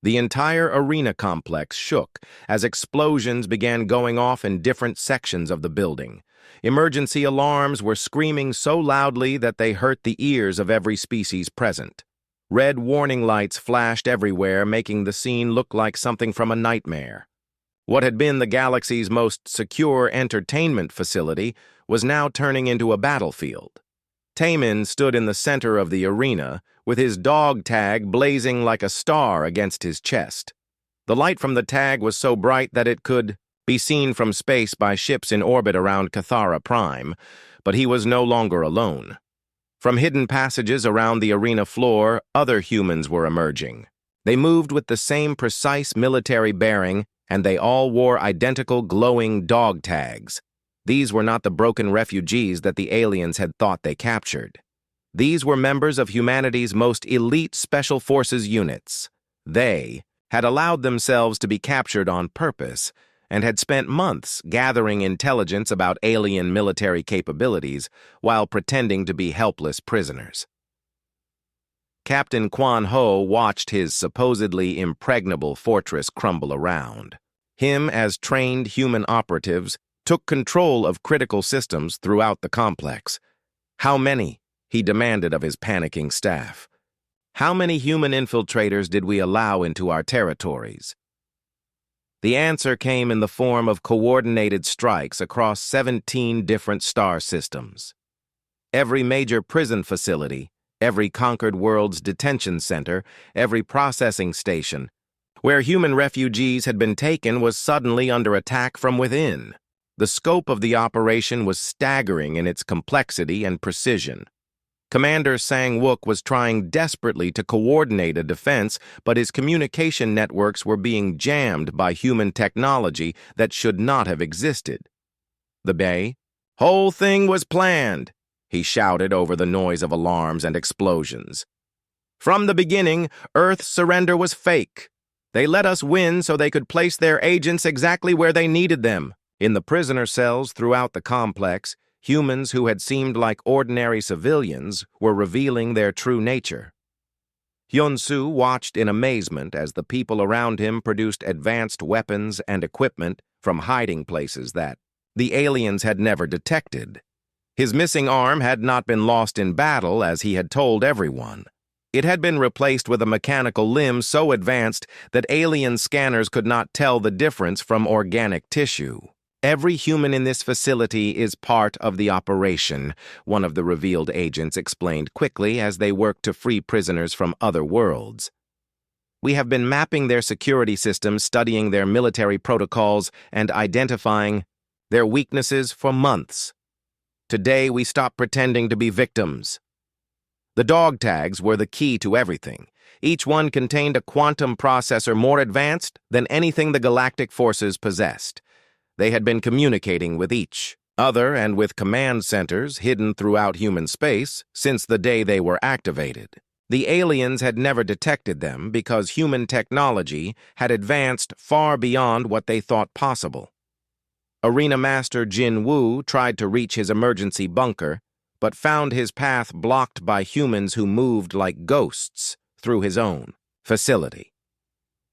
The entire arena complex shook as explosions began going off in different sections of the building. Emergency alarms were screaming so loudly that they hurt the ears of every species present. Red warning lights flashed everywhere, making the scene look like something from a nightmare. What had been the galaxy's most secure entertainment facility was now turning into a battlefield. Taemin stood in the center of the arena, with his dog tag blazing like a star against his chest. The light from the tag was so bright that it could be seen from space by ships in orbit around Cathara Prime, but he was no longer alone. From hidden passages around the arena floor, other humans were emerging. They moved with the same precise military bearing, and they all wore identical glowing dog tags. These were not the broken refugees that the aliens had thought they captured. These were members of humanity's most elite special forces units. They had allowed themselves to be captured on purpose and had spent months gathering intelligence about alien military capabilities while pretending to be helpless prisoners. Captain Quan Ho watched his supposedly impregnable fortress crumble around. Him, as trained human operatives, took control of critical systems throughout the complex. How many? He demanded of his panicking staff. How many human infiltrators did we allow into our territories? The answer came in the form of coordinated strikes across 17 different star systems. Every major prison facility, every conquered world's detention center, every processing station, where human refugees had been taken, was suddenly under attack from within. The scope of the operation was staggering in its complexity and precision. Commander Sang-wook was trying desperately to coordinate a defense, but his communication networks were being jammed by human technology that should not have existed. The whole thing was planned, he shouted over the noise of alarms and explosions. From the beginning, Earth's surrender was fake. They let us win so they could place their agents exactly where they needed them. In the prisoner cells throughout the complex, humans who had seemed like ordinary civilians were revealing their true nature. Hyun-soo watched in amazement as the people around him produced advanced weapons and equipment from hiding places that the aliens had never detected. His missing arm had not been lost in battle, as he had told everyone. It had been replaced with a mechanical limb so advanced that alien scanners could not tell the difference from organic tissue. Every human in this facility is part of the operation, one of the revealed agents explained quickly as they worked to free prisoners from other worlds. We have been mapping their security systems, studying their military protocols, and identifying their weaknesses for months. Today, we stop pretending to be victims. The dog tags were the key to everything. Each one contained a quantum processor more advanced than anything the Galactic forces possessed. They had been communicating with each other and with command centers hidden throughout human space since the day they were activated. The aliens had never detected them because human technology had advanced far beyond what they thought possible. Arena Master Jin Woo tried to reach his emergency bunker, but found his path blocked by humans who moved like ghosts through his own facility.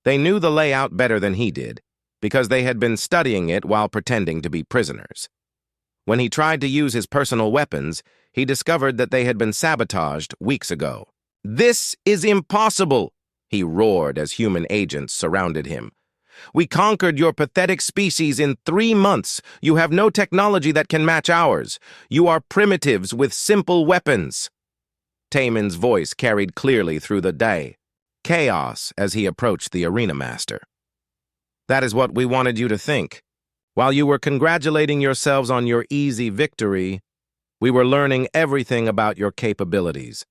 They knew the layout better than he did, because they had been studying it while pretending to be prisoners. When he tried to use his personal weapons, he discovered that they had been sabotaged weeks ago. "This is impossible!" he roared as human agents surrounded him. "We conquered your pathetic species in 3 months. You have no technology that can match ours. You are primitives with simple weapons." Taemin's voice carried clearly through the chaos as he approached the arena master. "That is what we wanted you to think. While you were congratulating yourselves on your easy victory, we were learning everything about your capabilities.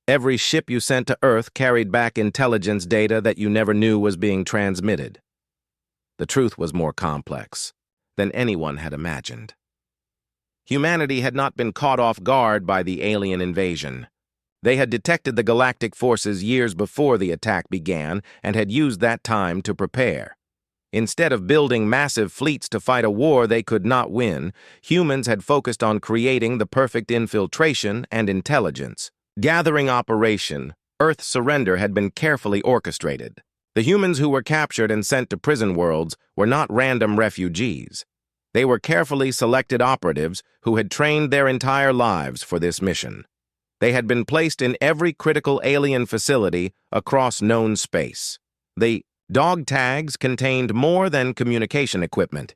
Every ship you sent to Earth carried back intelligence data that you never knew was being transmitted." The truth was more complex than anyone had imagined. Humanity had not been caught off guard by the alien invasion. They had detected the Galactic forces years before the attack began and had used that time to prepare. Instead of building massive fleets to fight a war they could not win, humans had focused on creating the perfect infiltration and intelligence. Gathering operation, Earth surrender had been carefully orchestrated. The humans who were captured and sent to prison worlds were not random refugees. They were carefully selected operatives who had trained their entire lives for this mission. They had been placed in every critical alien facility across known space. The dog tags contained more than communication equipment.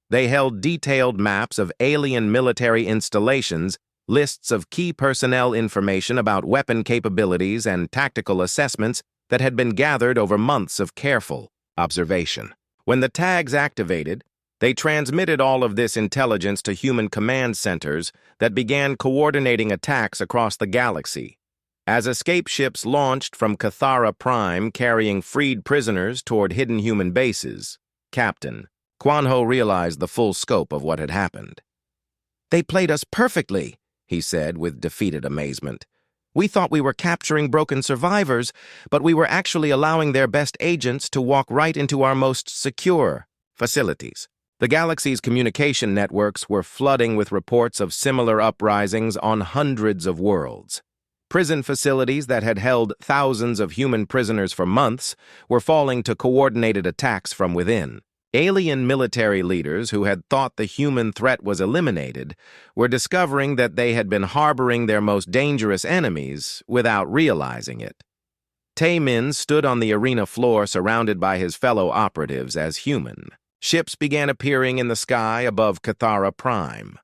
They held detailed maps of alien military installations, lists of key personnel information about weapon capabilities and tactical assessments that had been gathered over months of careful observation. When the tags activated, they transmitted all of this intelligence to human command centers that began coordinating attacks across the galaxy. As escape ships launched from Cathara Prime carrying freed prisoners toward hidden human bases, Captain Quanho realized the full scope of what had happened. "They played us perfectly," he said with defeated amazement. "We thought we were capturing broken survivors, but we were actually allowing their best agents to walk right into our most secure facilities." The galaxy's communication networks were flooding with reports of similar uprisings on hundreds of worlds. Prison facilities that had held thousands of human prisoners for months were falling to coordinated attacks from within. Alien military leaders who had thought the human threat was eliminated were discovering that they had been harboring their most dangerous enemies without realizing it. Tae-min stood on the arena floor surrounded by his fellow operatives as human. Ships began appearing in the sky above Cathara Prime.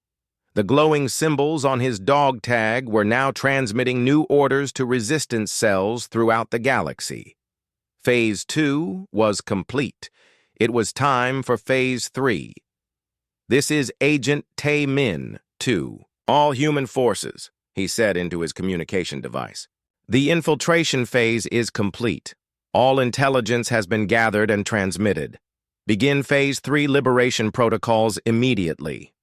The glowing symbols on his dog tag were now transmitting new orders to resistance cells throughout the galaxy. Phase 2 was complete. It was time for Phase 3. "This is Agent Tae-min, 2. All human forces," he said into his communication device. "The infiltration phase is complete. All intelligence has been gathered and transmitted. Begin Phase 3 liberation protocols immediately."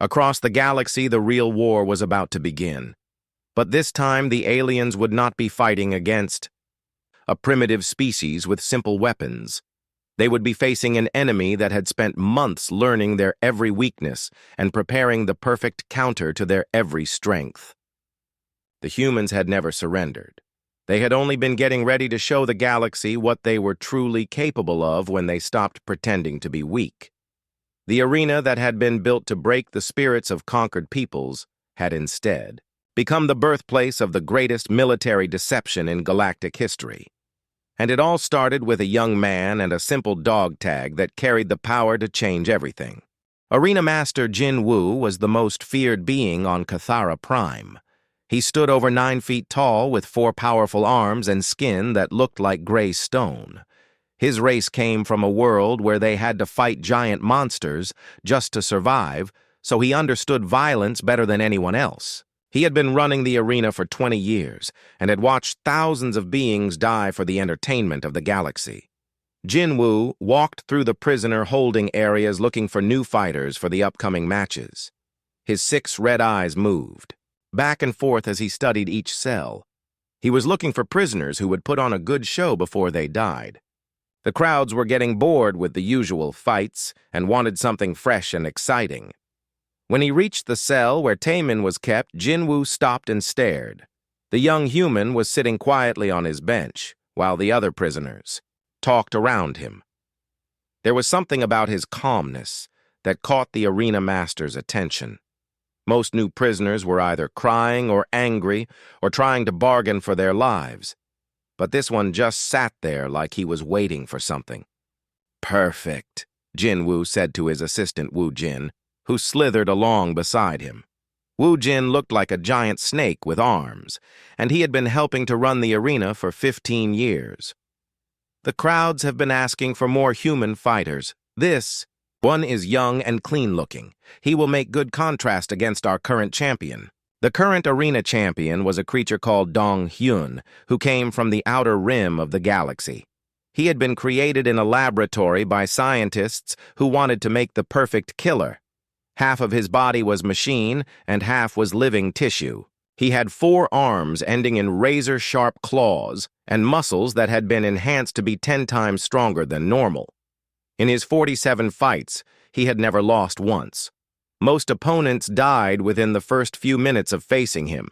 Across the galaxy, the real war was about to begin. But this time, the aliens would not be fighting against a primitive species with simple weapons. They would be facing an enemy that had spent months learning their every weakness and preparing the perfect counter to their every strength. The humans had never surrendered. They had only been getting ready to show the galaxy what they were truly capable of when they stopped pretending to be weak. The arena that had been built to break the spirits of conquered peoples had instead become the birthplace of the greatest military deception in galactic history. And it all started with a young man and a simple dog tag that carried the power to change everything. Arena Master Jin Woo was the most feared being on Cathara Prime. He stood over 9 feet tall with 4 powerful arms and skin that looked like gray stone. His race came from a world where they had to fight giant monsters just to survive, so he understood violence better than anyone else. He had been running the arena for 20 years and had watched thousands of beings die for the entertainment of the galaxy. Jin Woo walked through the prisoner holding areas looking for new fighters for the upcoming matches. His 6 red eyes moved back and forth as he studied each cell. He was looking for prisoners who would put on a good show before they died. The crowds were getting bored with the usual fights and wanted something fresh and exciting. When he reached the cell where Tae-min was kept, Jin Woo stopped and stared. The young human was sitting quietly on his bench, while the other prisoners talked around him. There was something about his calmness that caught the arena master's attention. Most new prisoners were either crying or angry or trying to bargain for their lives. But this one just sat there like he was waiting for something. "Perfect," Jin Woo said to his assistant Woo Jin, who slithered along beside him. Woo Jin looked like a giant snake with arms, and he had been helping to run the arena for 15 years. "The crowds have been asking for more human fighters. This one is young and clean-looking. He will make good contrast against our current champion." The current arena champion was a creature called Dong Hyun, who came from the outer rim of the galaxy. He had been created in a laboratory by scientists who wanted to make the perfect killer. Half of his body was machine and half was living tissue. He had 4 arms ending in razor-sharp claws and muscles that had been enhanced to be 10 times stronger than normal. In his 47 fights, he had never lost once. Most opponents died within the first few minutes of facing him.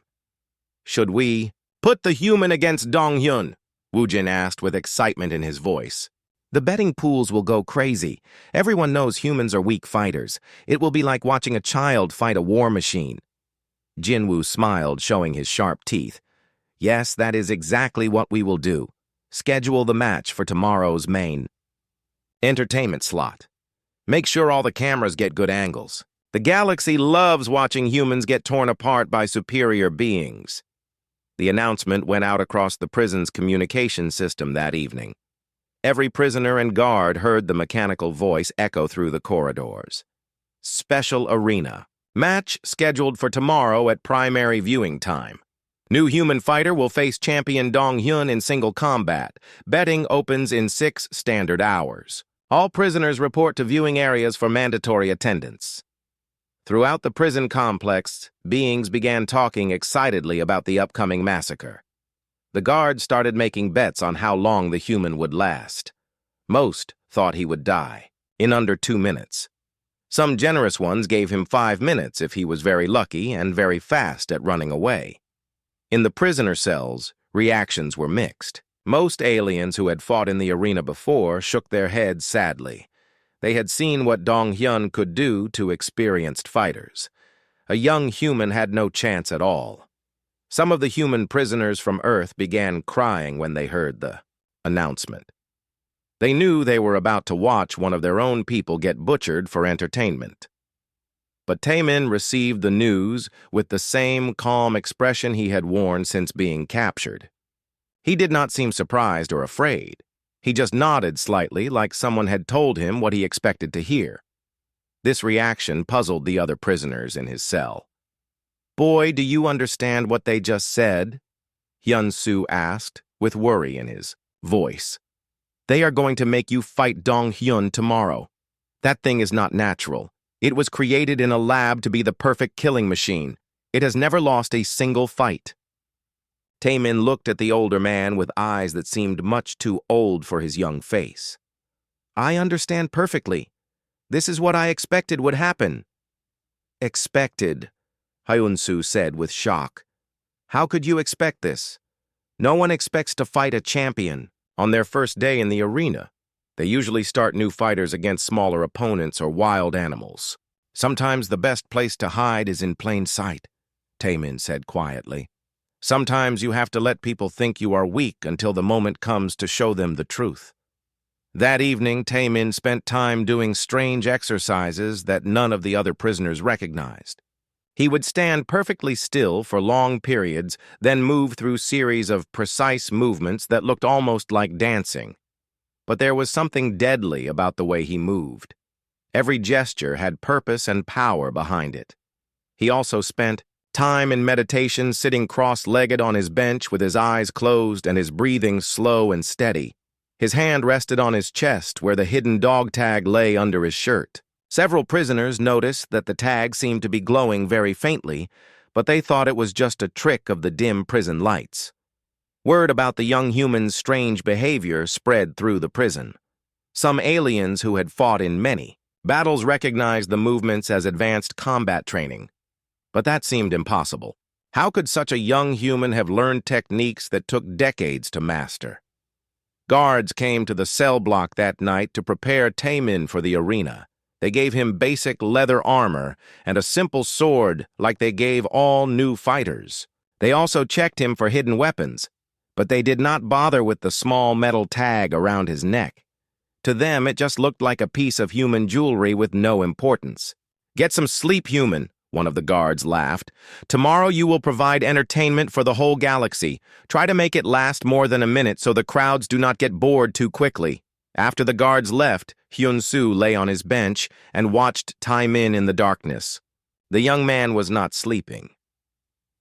"Should we put the human against Dong Hyun?" Woojin asked with excitement in his voice. The betting pools will go crazy. Everyone knows humans are weak fighters. It will be like watching a child fight a war machine. Jinwoo smiled, showing his sharp teeth. Yes, that is exactly what we will do. Schedule the match for tomorrow's main entertainment slot. Make sure all the cameras get good angles. The galaxy loves watching humans get torn apart by superior beings. The announcement went out across the prison's communication system that evening. Every prisoner and guard heard the mechanical voice echo through the corridors. Special arena. Match scheduled for tomorrow at primary viewing time. New human fighter will face champion Dong-hyun in single combat. Betting opens in 6 standard hours. All prisoners report to viewing areas for mandatory attendance. Throughout the prison complex, beings began talking excitedly about the upcoming massacre. The guards started making bets on how long the human would last. Most thought he would die in under 2 minutes. Some generous ones gave him 5 minutes if he was very lucky and very fast at running away. In the prisoner cells, reactions were mixed. Most aliens who had fought in the arena before shook their heads sadly. They had seen what Dong-hyun could do to experienced fighters. A young human had no chance at all. Some of the human prisoners from Earth began crying when they heard the announcement. They knew they were about to watch one of their own people get butchered for entertainment. But Taemin received the news with the same calm expression he had worn since being captured. He did not seem surprised or afraid. He just nodded slightly like someone had told him what he expected to hear. This reaction puzzled the other prisoners in his cell. "Boy, do you understand what they just said?" Hyun-soo asked, with worry in his voice. "They are going to make you fight Dong-hyun tomorrow. That thing is not natural. It was created in a lab to be the perfect killing machine. It has never lost a single fight." Taemin looked at the older man with eyes that seemed much too old for his young face. "I understand perfectly. This is what I expected would happen." "Expected," Hyun-soo said with shock. "How could you expect this? No one expects to fight a champion on their first day in the arena. They usually start new fighters against smaller opponents or wild animals. Sometimes the best place to hide is in plain sight," Taemin said quietly. "Sometimes you have to let people think you are weak until the moment comes to show them the truth." That evening, Taemin spent time doing strange exercises that none of the other prisoners recognized. He would stand perfectly still for long periods, then move through series of precise movements that looked almost like dancing. But there was something deadly about the way he moved. Every gesture had purpose and power behind it. He also spent time in meditation, sitting cross-legged on his bench with his eyes closed and his breathing slow and steady. His hand rested on his chest where the hidden dog tag lay under his shirt. Several prisoners noticed that the tag seemed to be glowing very faintly, but they thought it was just a trick of the dim prison lights. Word about the young human's strange behavior spread through the prison. Some aliens who had fought in many battles recognized the movements as advanced combat training. But that seemed impossible. How could such a young human have learned techniques that took decades to master? Guards came to the cell block that night to prepare Taemin for the arena. They gave him basic leather armor and a simple sword like they gave all new fighters. They also checked him for hidden weapons, but they did not bother with the small metal tag around his neck. To them, it just looked like a piece of human jewelry with no importance. "Get some sleep, human," one of the guards laughed. "Tomorrow you will provide entertainment for the whole galaxy. Try to make it last more than a minute so the crowds do not get bored too quickly." After the guards left, Hyun-soo lay on his bench and watched Taemin in the darkness. The young man was not sleeping.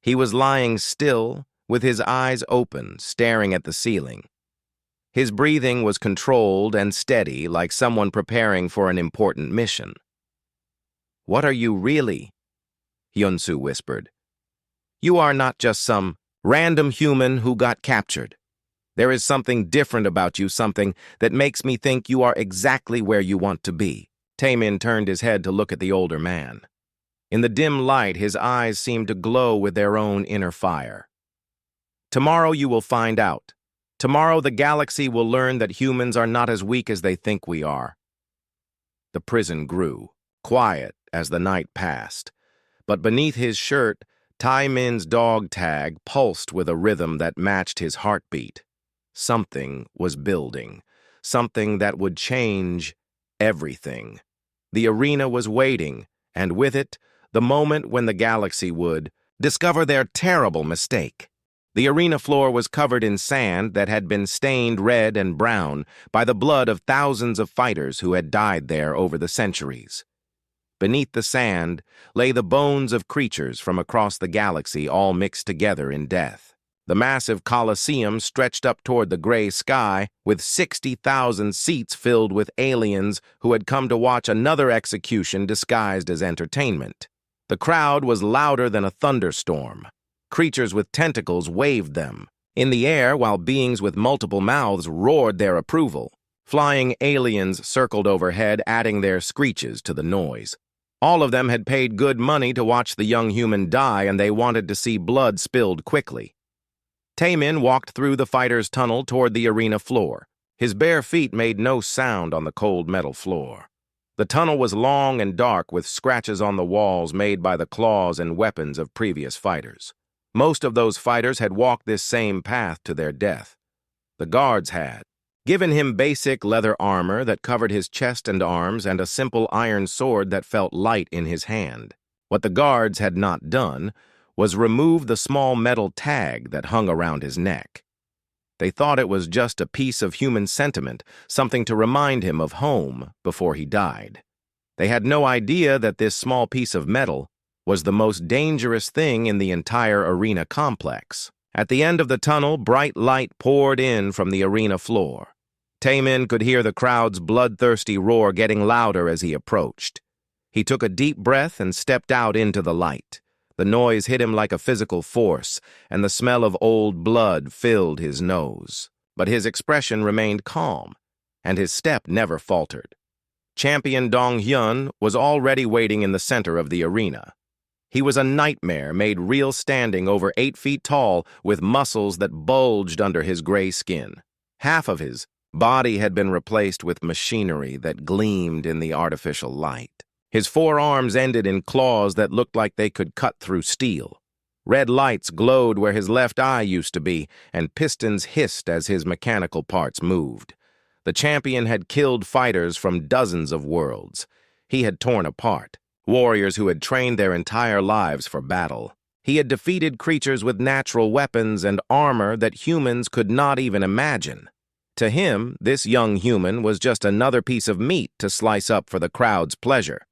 He was lying still, with his eyes open, staring at the ceiling. His breathing was controlled and steady, like someone preparing for an important mission. "What are you really?" Hyun-soo whispered. "You are not just some random human who got captured. There is something different about you, something that makes me think you are exactly where you want to be." Taemin turned his head to look at the older man. In the dim light, his eyes seemed to glow with their own inner fire. "Tomorrow you will find out," Tomorrow the galaxy will learn that humans are not as weak as they think we are. The prison grew, quiet as the night passed. But beneath his shirt, Tai Min's dog tag pulsed with a rhythm that matched his heartbeat. Something was building, something that would change everything. The arena was waiting, and with it, the moment when the galaxy would discover their terrible mistake. The arena floor was covered in sand that had been stained red and brown by the blood of thousands of fighters who had died there over the centuries. Beneath the sand lay the bones of creatures from across the galaxy all mixed together in death. The massive Colosseum stretched up toward the gray sky, with 60,000 seats filled with aliens who had come to watch another execution disguised as entertainment. The crowd was louder than a thunderstorm. Creatures with tentacles waved them in the air while beings with multiple mouths roared their approval. Flying aliens circled overhead, adding their screeches to the noise. All of them had paid good money to watch the young human die, and they wanted to see blood spilled quickly. Tai Min walked through the fighter's tunnel toward the arena floor. His bare feet made no sound on the cold metal floor. The tunnel was long and dark, with scratches on the walls made by the claws and weapons of previous fighters. Most of those fighters had walked this same path to their death. The guards had given him basic leather armor that covered his chest and arms and a simple iron sword that felt light in his hand. What the guards had not done was remove the small metal tag that hung around his neck. They thought it was just a piece of human sentiment, something to remind him of home before he died. They had no idea that this small piece of metal was the most dangerous thing in the entire arena complex. At the end of the tunnel, bright light poured in from the arena floor. Tai Min could hear the crowd's bloodthirsty roar getting louder as he approached. He took a deep breath and stepped out into the light. The noise hit him like a physical force, and the smell of old blood filled his nose. But his expression remained calm, and his step never faltered. Champion Dong Hyun was already waiting in the center of the arena. He was a nightmare made real, standing over 8 feet tall with muscles that bulged under his gray skin. Half of his body had been replaced with machinery that gleamed in the artificial light. His forearms ended in claws that looked like they could cut through steel. Red lights glowed where his left eye used to be, and pistons hissed as his mechanical parts moved. The champion had killed fighters from dozens of worlds. He had torn apart warriors who had trained their entire lives for battle. He had defeated creatures with natural weapons and armor that humans could not even imagine. To him, this young human was just another piece of meat to slice up for the crowd's pleasure.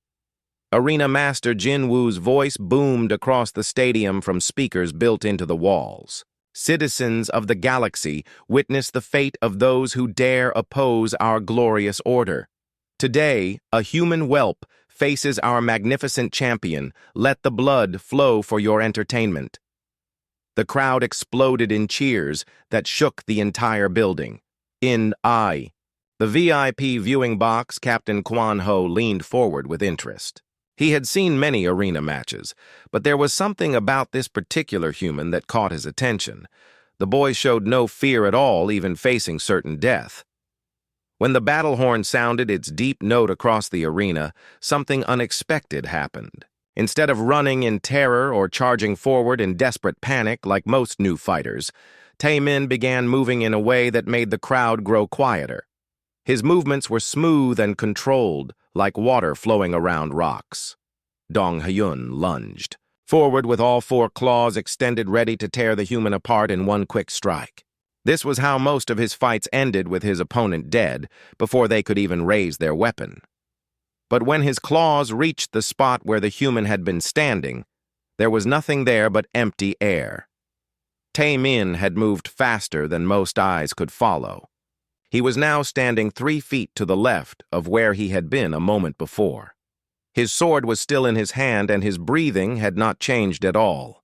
Arena Master Jin Woo's voice boomed across the stadium from speakers built into the walls. Citizens of the galaxy, witness the fate of those who dare oppose our glorious order. Today, a human whelp faces our magnificent champion. Let the blood flow for your entertainment. The crowd exploded in cheers that shook the entire building. The VIP viewing box, Captain Quan Ho leaned forward with interest. He had seen many arena matches, but there was something about this particular human that caught his attention. The boy showed no fear at all, even facing certain death. When the battle horn sounded its deep note across the arena, something unexpected happened. Instead of running in terror or charging forward in desperate panic like most new fighters, Tai Min began moving in a way that made the crowd grow quieter. His movements were smooth and controlled, like water flowing around rocks. Dong Hyun lunged forward with all 4 claws extended, ready to tear the human apart in one quick strike. This was how most of his fights ended, with his opponent dead before they could even raise their weapon. But when his claws reached the spot where the human had been standing, there was nothing there but empty air. Tai Min had moved faster than most eyes could follow. He was now standing 3 feet to the left of where he had been a moment before. His sword was still in his hand, and his breathing had not changed at all.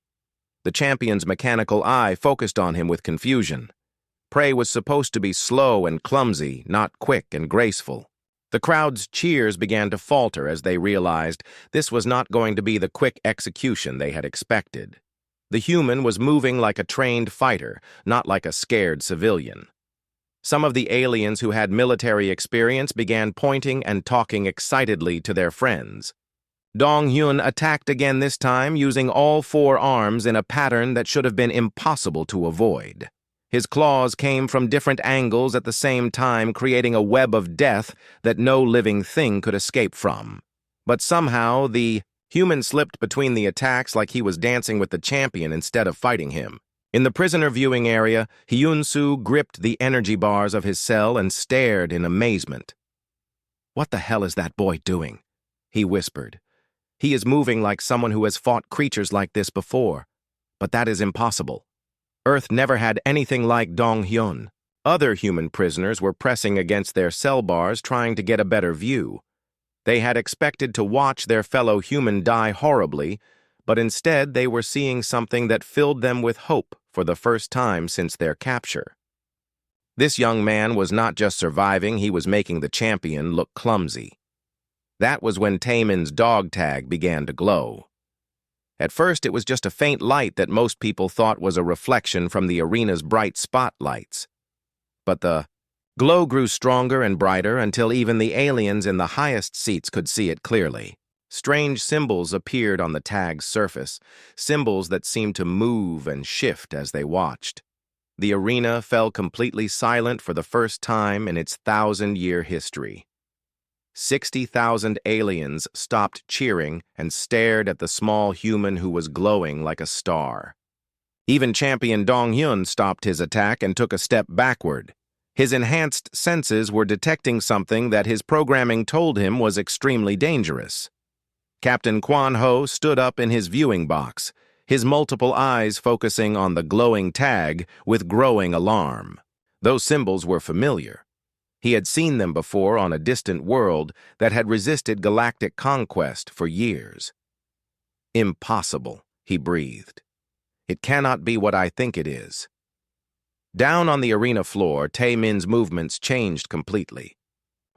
The champion's mechanical eye focused on him with confusion. Prey was supposed to be slow and clumsy, not quick and graceful. The crowd's cheers began to falter as they realized this was not going to be the quick execution they had expected. The human was moving like a trained fighter, not like a scared civilian. Some of the aliens who had military experience began pointing and talking excitedly to their friends. Dong-hyun attacked again this time using all four arms in a pattern that should have been impossible to avoid. His claws came from different angles at the same time, creating a web of death that no living thing could escape from. But somehow, the human slipped between the attacks like he was dancing with the champion instead of fighting him. In the prisoner viewing area, Hyun-soo gripped the energy bars of his cell and stared in amazement. "What the hell is that boy doing?" he whispered. "He is moving like someone who has fought creatures like this before. But that is impossible. Earth never had anything like Dong-hyun." Other human prisoners were pressing against their cell bars trying to get a better view. They had expected to watch their fellow human die horribly, but instead they were seeing something that filled them with hope for the first time since their capture. This young man was not just surviving, he was making the champion look clumsy. That was when Taemin's dog tag began to glow. At first, it was just a faint light that most people thought was a reflection from the arena's bright spotlights. But the glow grew stronger and brighter until even the aliens in the highest seats could see it clearly. Strange symbols appeared on the tag's surface, symbols that seemed to move and shift as they watched. The arena fell completely silent for the first time in its 1,000-year history. 60,000 aliens stopped cheering and stared at the small human who was glowing like a star. Even Champion Dong-hyun stopped his attack and took a step backward. His enhanced senses were detecting something that his programming told him was extremely dangerous. Captain Kwan-ho stood up in his viewing box, his multiple eyes focusing on the glowing tag with growing alarm. Those symbols were familiar. He had seen them before on a distant world that had resisted galactic conquest for years. "Impossible," he breathed. "It cannot be what I think it is." Down on the arena floor, Taemin's movements changed completely.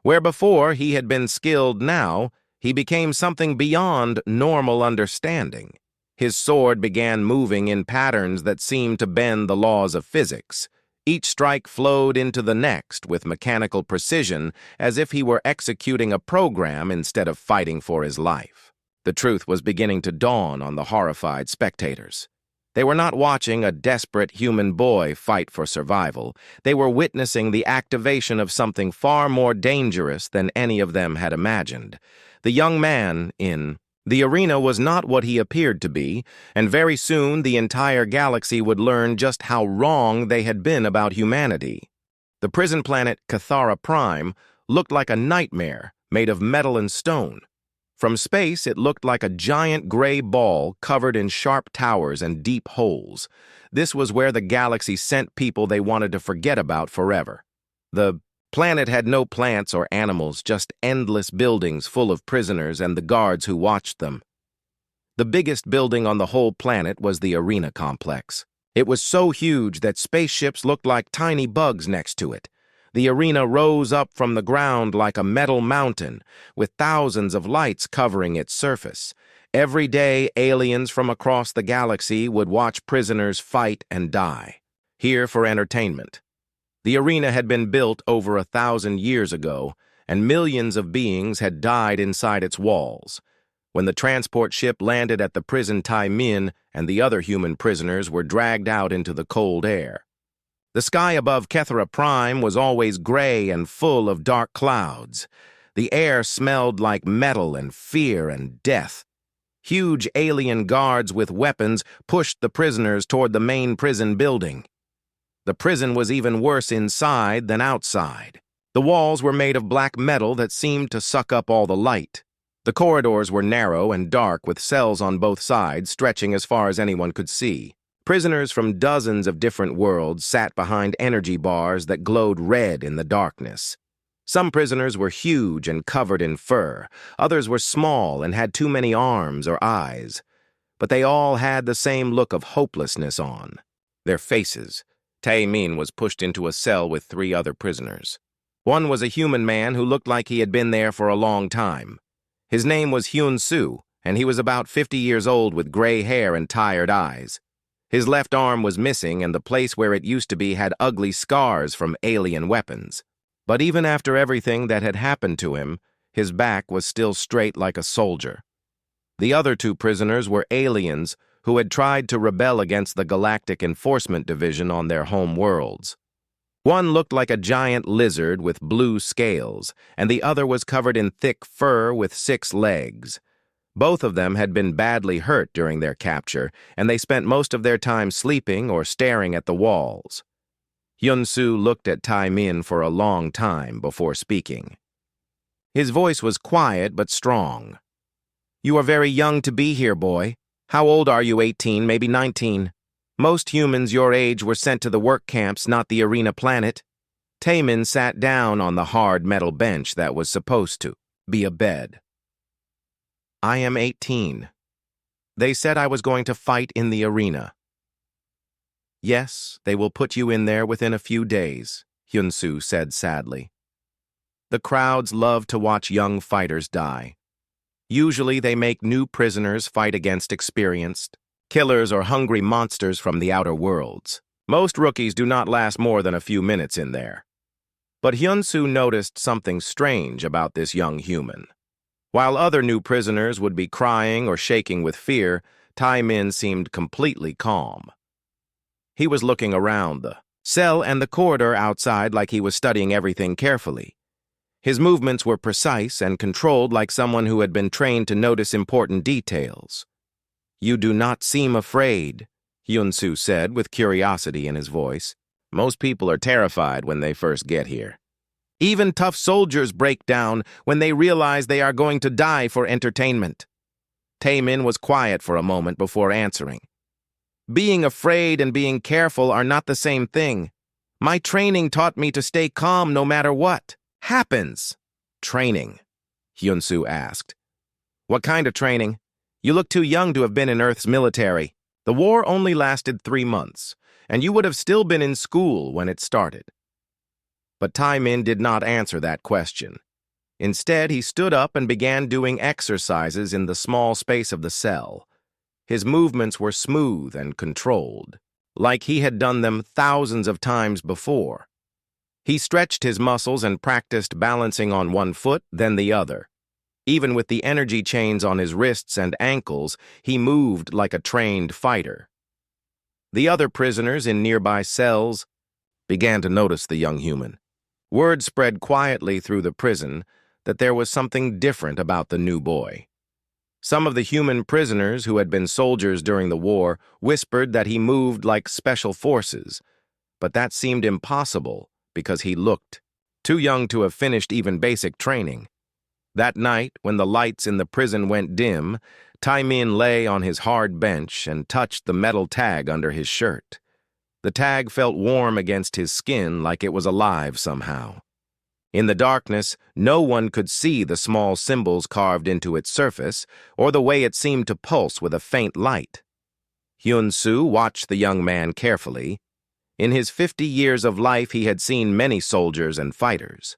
Where before he had been skilled, now he became something beyond normal understanding. His sword began moving in patterns that seemed to bend the laws of physics. Each strike flowed into the next with mechanical precision, as if he were executing a program instead of fighting for his life. The truth was beginning to dawn on the horrified spectators. They were not watching a desperate human boy fight for survival. They were witnessing the activation of something far more dangerous than any of them had imagined. The young man in the arena was not what he appeared to be, and very soon the entire galaxy would learn just how wrong they had been about humanity. The prison planet Cathara Prime looked like a nightmare made of metal and stone. From space, it looked like a giant gray ball covered in sharp towers and deep holes. This was where the galaxy sent people they wanted to forget about forever. The planet had no plants or animals, just endless buildings full of prisoners and the guards who watched them. The biggest building on the whole planet was the arena complex. It was so huge that spaceships looked like tiny bugs next to it. The arena rose up from the ground like a metal mountain, with thousands of lights covering its surface. Every day, aliens from across the galaxy would watch prisoners fight and die, here for entertainment. The arena had been built over 1,000 years ago, and millions of beings had died inside its walls. When the transport ship landed at the prison Taemin and the other human prisoners were dragged out into the cold air. The sky above Cathara Prime was always gray and full of dark clouds. The air smelled like metal and fear and death. Huge alien guards with weapons pushed the prisoners toward the main prison building. The prison was even worse inside than outside. The walls were made of black metal that seemed to suck up all the light. The corridors were narrow and dark with cells on both sides stretching as far as anyone could see. Prisoners from dozens of different worlds sat behind energy bars that glowed red in the darkness. Some prisoners were huge and covered in fur. Others were small and had too many arms or eyes. But they all had the same look of hopelessness on their faces. Taemin was pushed into a cell with 3 other prisoners. One was a human man who looked like he had been there for a long time. His name was Hyun-soo, and he was about 50 years old with gray hair and tired eyes. His left arm was missing, and the place where it used to be had ugly scars from alien weapons. But even after everything that had happened to him, his back was still straight like a soldier. The other two prisoners were aliens who had tried to rebel against the Galactic Enforcement Division on their home worlds. One looked like a giant lizard with blue scales, and the other was covered in thick fur with 6 legs. Both of them had been badly hurt during their capture, and they spent most of their time sleeping or staring at the walls. Hyun-soo looked at Tai-min for a long time before speaking. His voice was quiet but strong. "You are very young to be here, boy. How old are you? 18, maybe 19? Most humans your age were sent to the work camps, not the arena planet." Tai-min sat down on the hard metal bench that was supposed to be a bed. "I am 18. They said I was going to fight in the arena." "Yes, they will put you in there within a few days," Hyun-soo said sadly. "The crowds love to watch young fighters die. Usually they make new prisoners fight against experienced killers or hungry monsters from the outer worlds. Most rookies do not last more than a few minutes in there." But Hyun-soo noticed something strange about this young human. While other new prisoners would be crying or shaking with fear, Tai-min seemed completely calm. He was looking around the cell and the corridor outside like he was studying everything carefully. His movements were precise and controlled like someone who had been trained to notice important details. "You do not seem afraid," Hyun-soo said with curiosity in his voice. "Most people are terrified when they first get here. Even tough soldiers break down when they realize they are going to die for entertainment." Tai-min was quiet for a moment before answering. "Being afraid and being careful are not the same thing. My training taught me to stay calm no matter what happens." "Training?" Hyun-soo asked. "What kind of training? You look too young to have been in Earth's military. The war only lasted 3 months, and you would have still been in school when it started." But Tai-min did not answer that question. Instead, he stood up and began doing exercises in the small space of the cell. His movements were smooth and controlled, like he had done them thousands of times before. He stretched his muscles and practiced balancing on one foot, then the other. Even with the energy chains on his wrists and ankles, he moved like a trained fighter. The other prisoners in nearby cells began to notice the young human. Word spread quietly through the prison that there was something different about the new boy. Some of the human prisoners who had been soldiers during the war whispered that he moved like special forces, but that seemed impossible because he looked too young to have finished even basic training. That night, when the lights in the prison went dim, Tai-min lay on his hard bench and touched the metal tag under his shirt. The tag felt warm against his skin like it was alive somehow. In the darkness, no one could see the small symbols carved into its surface or the way it seemed to pulse with a faint light. Hyun-soo watched the young man carefully. In his 50 years of life, he had seen many soldiers and fighters.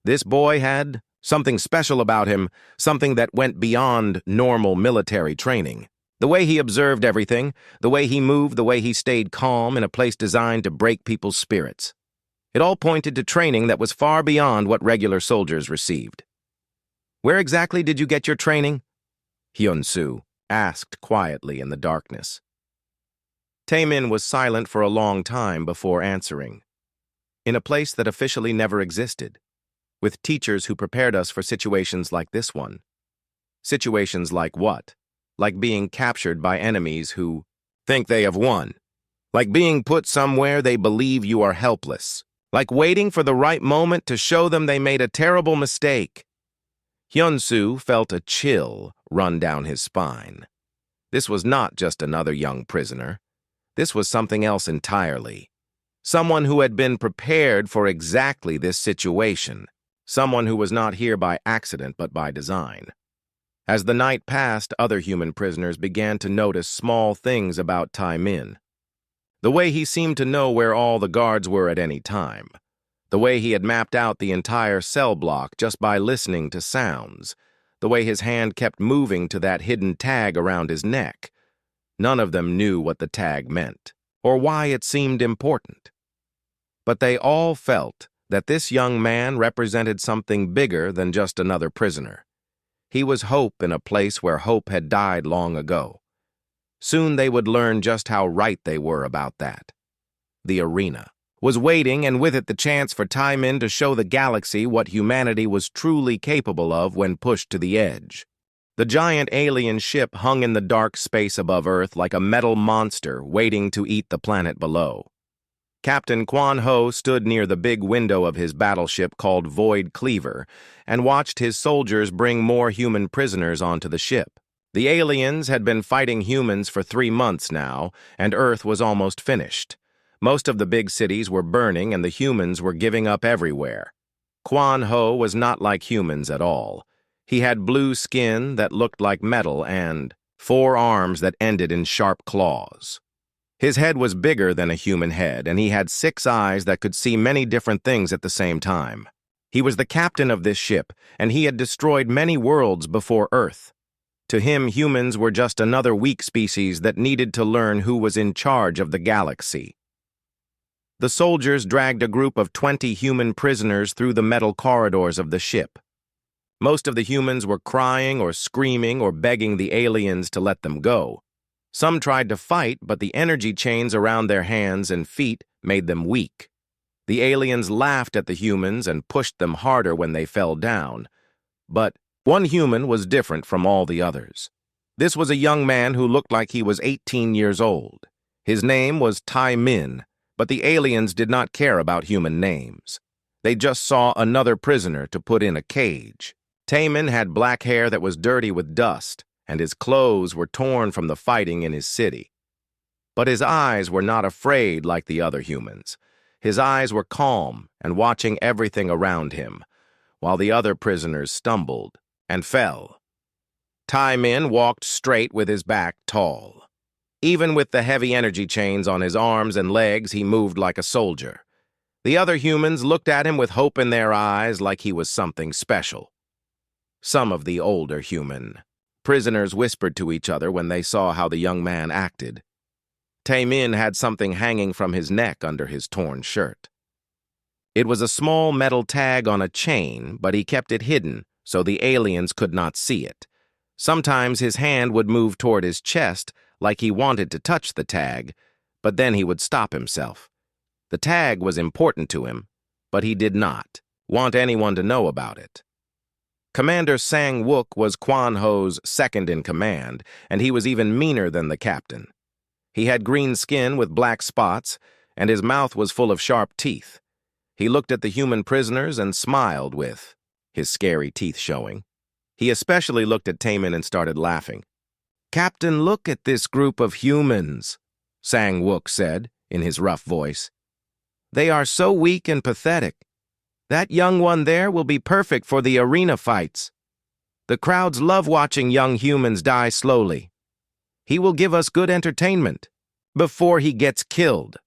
This boy had something special about him, something that went beyond normal military training. The way he observed everything, the way he moved, the way he stayed calm in a place designed to break people's spirits. It all pointed to training that was far beyond what regular soldiers received. "Where exactly did you get your training?" Hyun-soo asked quietly in the darkness. Tai-min was silent for a long time before answering. "In a place that officially never existed, with teachers who prepared us for situations like this one." "Situations like what?" "Like being captured by enemies who think they have won. Like being put somewhere they believe you are helpless. Like waiting for the right moment to show them they made a terrible mistake." Hyun-soo felt a chill run down his spine. This was not just another young prisoner. This was something else entirely. Someone who had been prepared for exactly this situation. Someone who was not here by accident but by design. As the night passed, other human prisoners began to notice small things about Tai-min. The way he seemed to know where all the guards were at any time. The way he had mapped out the entire cell block just by listening to sounds. The way his hand kept moving to that hidden tag around his neck. None of them knew what the tag meant, or why it seemed important. But they all felt that this young man represented something bigger than just another prisoner. He was hope in a place where hope had died long ago. Soon they would learn just how right they were about that. The arena was waiting, and with it the chance for Timon to show the galaxy what humanity was truly capable of when pushed to the edge. The giant alien ship hung in the dark space above Earth like a metal monster waiting to eat the planet below. Captain Quan Ho stood near the big window of his battleship called Void Cleaver and watched his soldiers bring more human prisoners onto the ship. The aliens had been fighting humans for 3 months now, and Earth was almost finished. Most of the big cities were burning and the humans were giving up everywhere. Quan Ho was not like humans at all. He had blue skin that looked like metal and 4 arms that ended in sharp claws. His head was bigger than a human head, and he had 6 eyes that could see many different things at the same time. He was the captain of this ship, and he had destroyed many worlds before Earth. To him, humans were just another weak species that needed to learn who was in charge of the galaxy. The soldiers dragged a group of 20 human prisoners through the metal corridors of the ship. Most of the humans were crying or screaming or begging the aliens to let them go. Some tried to fight, but the energy chains around their hands and feet made them weak. The aliens laughed at the humans and pushed them harder when they fell down. But one human was different from all the others. This was a young man who looked like he was 18 years old. His name was Tai Min, but the aliens did not care about human names. They just saw another prisoner to put in a cage. Taemin had black hair that was dirty with dust, and his clothes were torn from the fighting in his city. But his eyes were not afraid like the other humans. His eyes were calm and watching everything around him, while the other prisoners stumbled and fell. Tai Min walked straight with his back tall. Even with the heavy energy chains on his arms and legs, he moved like a soldier. The other humans looked at him with hope in their eyes like he was something special. Some of the older human prisoners whispered to each other when they saw how the young man acted. Taemin had something hanging from his neck under his torn shirt. It was a small metal tag on a chain, but he kept it hidden so the aliens could not see it. Sometimes his hand would move toward his chest like he wanted to touch the tag, but then he would stop himself. The tag was important to him, but he did not want anyone to know about it. Commander Sang-wook was Quan Ho's second in command, and he was even meaner than the captain. He had green skin with black spots, and his mouth was full of sharp teeth. He looked at the human prisoners and smiled with his scary teeth showing. He especially looked at Taemin and started laughing. "Captain, look at this group of humans," Sang-wook said in his rough voice. "They are so weak and pathetic. That young one there will be perfect for the arena fights. The crowds love watching young humans die slowly. He will give us good entertainment before he gets killed."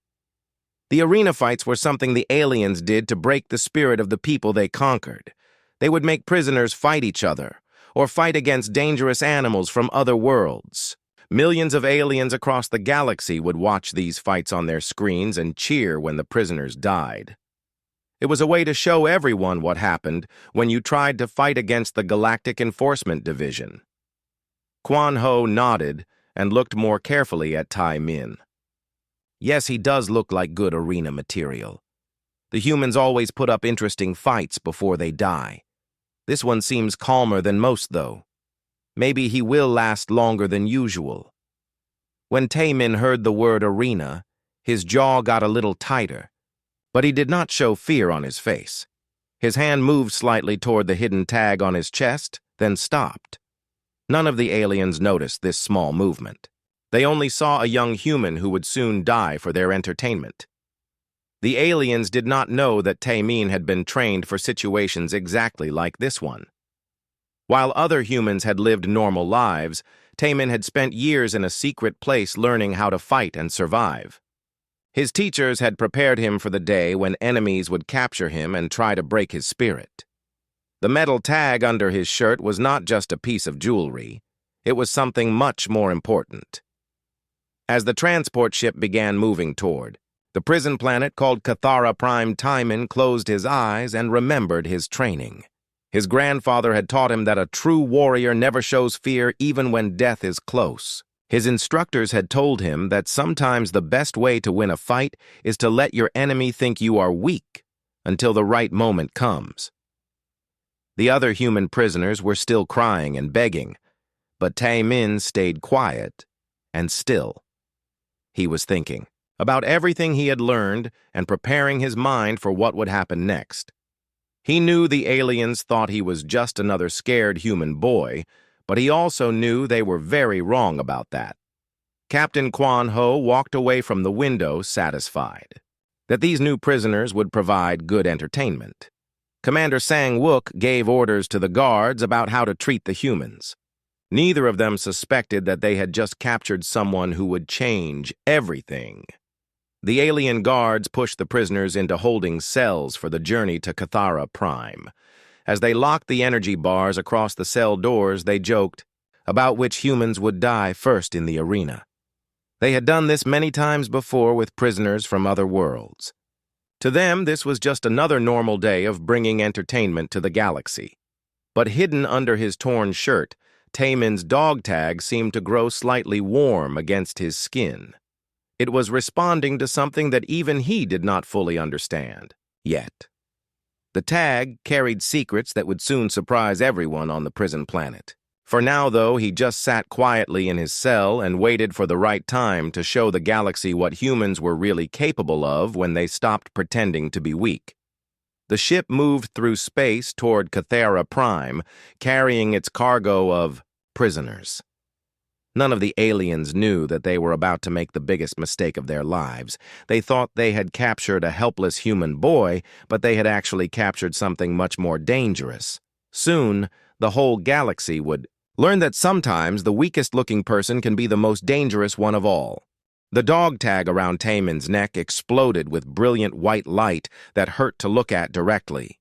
The arena fights were something the aliens did to break the spirit of the people they conquered. They would make prisoners fight each other, or fight against dangerous animals from other worlds. Millions of aliens across the galaxy would watch these fights on their screens and cheer when the prisoners died. It was a way to show everyone what happened when you tried to fight against the Galactic Enforcement Division. Quan Ho nodded and looked more carefully at Tai Min. Yes, he does look like good arena material. The humans always put up interesting fights before they die. This one seems calmer than most, though. Maybe he will last longer than usual. When Taemin heard the word arena, his jaw got a little tighter, but he did not show fear on his face. His hand moved slightly toward the hidden tag on his chest, then stopped. None of the aliens noticed this small movement. They only saw a young human who would soon die for their entertainment. The aliens did not know that Taemin had been trained for situations exactly like this one. While other humans had lived normal lives, Taemin had spent years in a secret place learning how to fight and survive. His teachers had prepared him for the day when enemies would capture him and try to break his spirit. The metal tag under his shirt was not just a piece of jewelry. It was something much more important. as the transport ship began moving toward. The prison planet called Cathara Prime Timon closed his eyes and remembered his training. His grandfather had taught him that a true warrior never shows fear even when death is close. His instructors had told him that sometimes the best way to win a fight is to let your enemy think you are weak until the right moment comes. The other human prisoners were still crying and begging, but Tae-min stayed quiet and still. He was thinking about everything he had learned and preparing his mind for what would happen next. He knew the aliens thought he was just another scared human boy, but he also knew they were very wrong about that. Captain Kwan Ho walked away from the window satisfied that these new prisoners would provide good entertainment. Commander Sang-wook gave orders to the guards about how to treat the humans. Neither of them suspected that they had just captured someone who would change everything. The alien guards pushed the prisoners into holding cells for the journey to Cathara Prime. As they locked the energy bars across the cell doors, they joked about which humans would die first in the arena. They had done this many times before with prisoners from other worlds. To them, this was just another normal day of bringing entertainment to the galaxy. But hidden under his torn shirt, Taemin's dog tag seemed to grow slightly warm against his skin. It was responding to something that even he did not fully understand yet. The tag carried secrets that would soon surprise everyone on the prison planet. For now, though, he just sat quietly in his cell and waited for the right time to show the galaxy what humans were really capable of when they stopped pretending to be weak. The ship moved through space toward Cathara Prime, carrying its cargo of prisoners. None of the aliens knew that they were about to make the biggest mistake of their lives. They thought they had captured a helpless human boy, but they had actually captured something much more dangerous. Soon, the whole galaxy would learn that sometimes the weakest-looking person can be the most dangerous one of all. The dog tag around Taemin's neck exploded with brilliant white light that hurt to look at directly.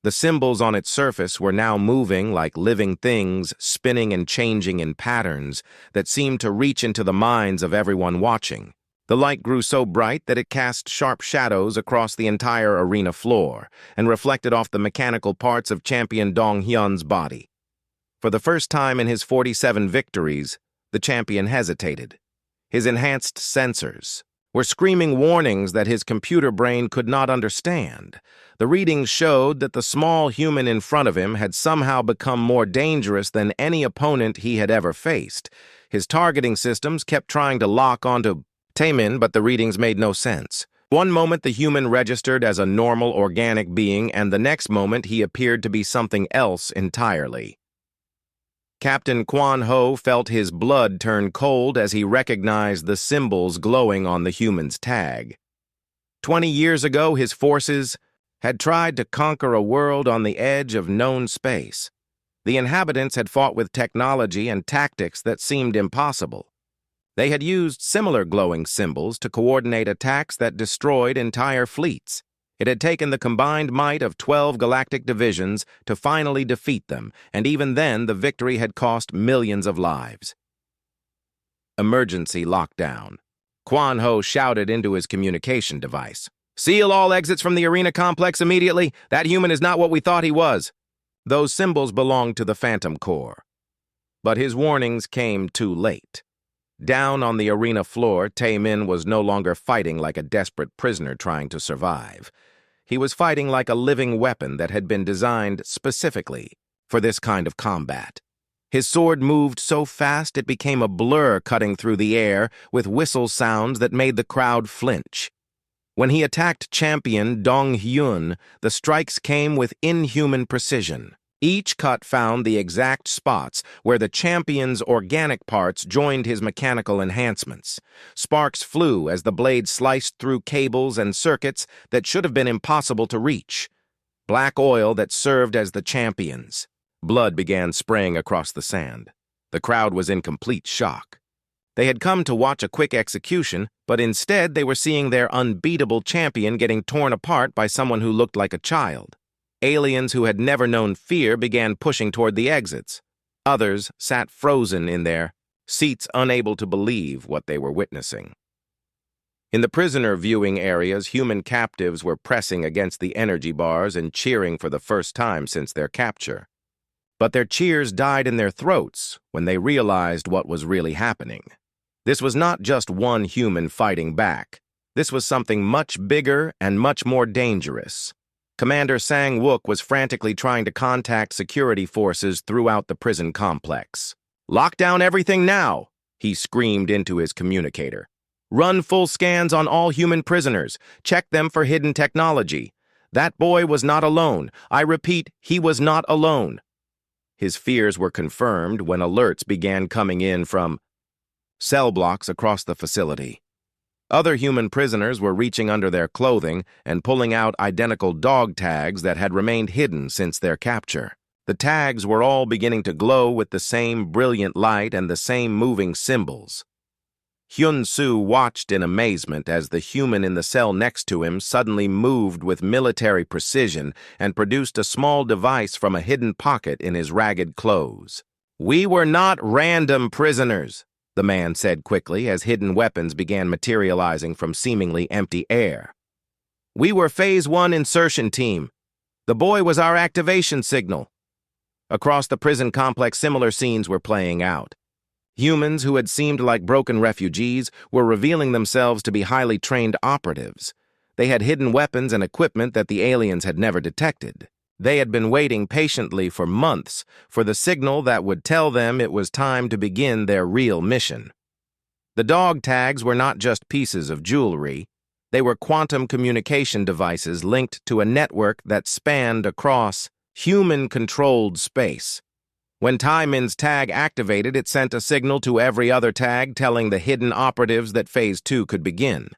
The symbols on its surface were now moving like living things, spinning and changing in patterns that seemed to reach into the minds of everyone watching. The light grew so bright that it cast sharp shadows across the entire arena floor and reflected off the mechanical parts of champion Dong Hyun's body. For the first time in his 47 victories, the champion hesitated. His enhanced sensors were screaming warnings that his computer brain could not understand. The readings showed that the small human in front of him had somehow become more dangerous than any opponent he had ever faced. His targeting systems kept trying to lock onto Taemin, but the readings made no sense. One moment the human registered as a normal organic being, and the next moment he appeared to be something else entirely. Captain Kwan Ho felt his blood turn cold as he recognized the symbols glowing on the human's tag. 20 years ago, his forces had tried to conquer a world on the edge of known space. The inhabitants had fought with technology and tactics that seemed impossible. They had used similar glowing symbols to coordinate attacks that destroyed entire fleets. It had taken the combined might of 12 galactic divisions to finally defeat them, and even then the victory had cost millions of lives. Emergency lockdown. Kwan Ho shouted into his communication device. "Seal all exits from the arena complex immediately. That human is not what we thought he was." Those symbols belonged to the Phantom Corps. But his warnings came too late. Down on the arena floor, Taemin was no longer fighting like a desperate prisoner trying to survive. He was fighting like a living weapon that had been designed specifically for this kind of combat. His sword moved so fast it became a blur cutting through the air with whistle sounds that made the crowd flinch. When he attacked champion Dong Hyun, the strikes came with inhuman precision. Each cut found the exact spots where the champion's organic parts joined his mechanical enhancements. Sparks flew as the blade sliced through cables and circuits that should have been impossible to reach. Black oil that served as the champion's. Blood began spraying across the sand. The crowd was in complete shock. They had come to watch a quick execution, but instead they were seeing their unbeatable champion getting torn apart by someone who looked like a child. Aliens who had never known fear began pushing toward the exits. Others sat frozen in their seats unable to believe what they were witnessing. In the prisoner viewing areas, human captives were pressing against the energy bars and cheering for the first time since their capture. But their cheers died in their throats when they realized what was really happening. This was not just one human fighting back. This was something much bigger and much more dangerous. Commander Sang-wook was frantically trying to contact security forces throughout the prison complex. "Lock down everything now!" he screamed into his communicator. "Run full scans on all human prisoners. Check them for hidden technology. That boy was not alone. I repeat, he was not alone." His fears were confirmed when alerts began coming in from cell blocks across the facility. Other human prisoners were reaching under their clothing and pulling out identical dog tags that had remained hidden since their capture. The tags were all beginning to glow with the same brilliant light and the same moving symbols. Hyun-soo watched in amazement as the human in the cell next to him suddenly moved with military precision and produced a small device from a hidden pocket in his ragged clothes. "We were not random prisoners," the man said quickly as hidden weapons began materializing from seemingly empty air. "We were Phase 1 insertion team. The boy was our activation signal." Across the prison complex, similar scenes were playing out. Humans who had seemed like broken refugees were revealing themselves to be highly trained operatives. They had hidden weapons and equipment that the aliens had never detected. They had been waiting patiently for months for the signal that would tell them it was time to begin their real mission. The dog tags were not just pieces of jewelry. They were quantum communication devices linked to a network that spanned across human-controlled space. When Taimin's tag activated, it sent a signal to every other tag telling the hidden operatives that Phase 2 could begin.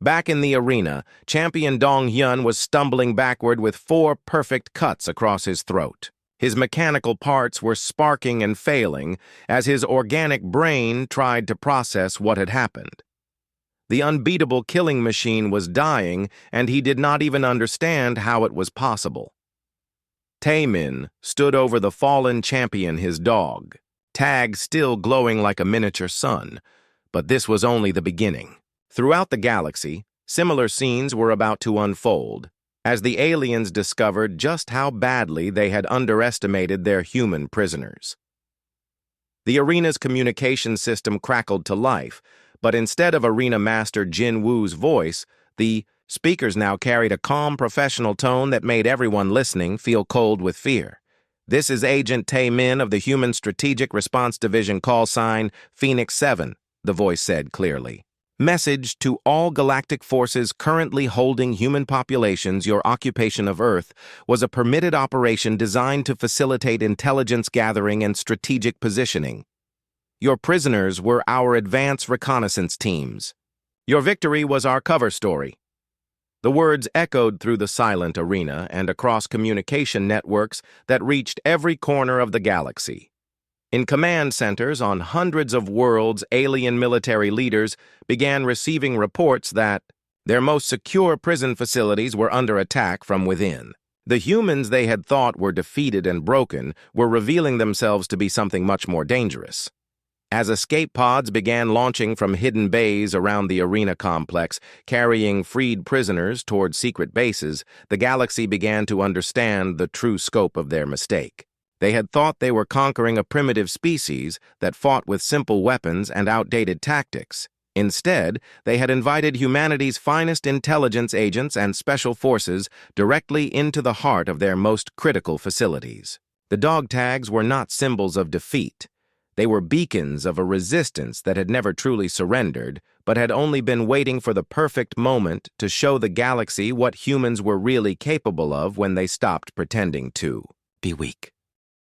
Back in the arena, Champion Dong-hyun was stumbling backward with 4 perfect cuts across his throat. His mechanical parts were sparking and failing as his organic brain tried to process what had happened. The unbeatable killing machine was dying, and he did not even understand how it was possible. Taemin stood over the fallen champion, his dog, Tag still glowing like a miniature sun. But this was only the beginning. Throughout the galaxy, similar scenes were about to unfold, as the aliens discovered just how badly they had underestimated their human prisoners. The arena's communication system crackled to life, but instead of Arena Master Jin Woo's voice, the speakers now carried a calm, professional tone that made everyone listening feel cold with fear. "This is Agent Tae-min of the Human Strategic Response Division, call sign Phoenix 7, the voice said clearly. "Message to all galactic forces currently holding human populations: your occupation of Earth was a permitted operation designed to facilitate intelligence gathering and strategic positioning. Your prisoners were our advance reconnaissance teams. Your victory was our cover story." The words echoed through the silent arena and across communication networks that reached every corner of the galaxy. In command centers on hundreds of worlds, alien military leaders began receiving reports that their most secure prison facilities were under attack from within. The humans they had thought were defeated and broken were revealing themselves to be something much more dangerous. As escape pods began launching from hidden bays around the arena complex, carrying freed prisoners toward secret bases, the galaxy began to understand the true scope of their mistake. They had thought they were conquering a primitive species that fought with simple weapons and outdated tactics. Instead, they had invited humanity's finest intelligence agents and special forces directly into the heart of their most critical facilities. The dog tags were not symbols of defeat. They were beacons of a resistance that had never truly surrendered, but had only been waiting for the perfect moment to show the galaxy what humans were really capable of when they stopped pretending to be weak.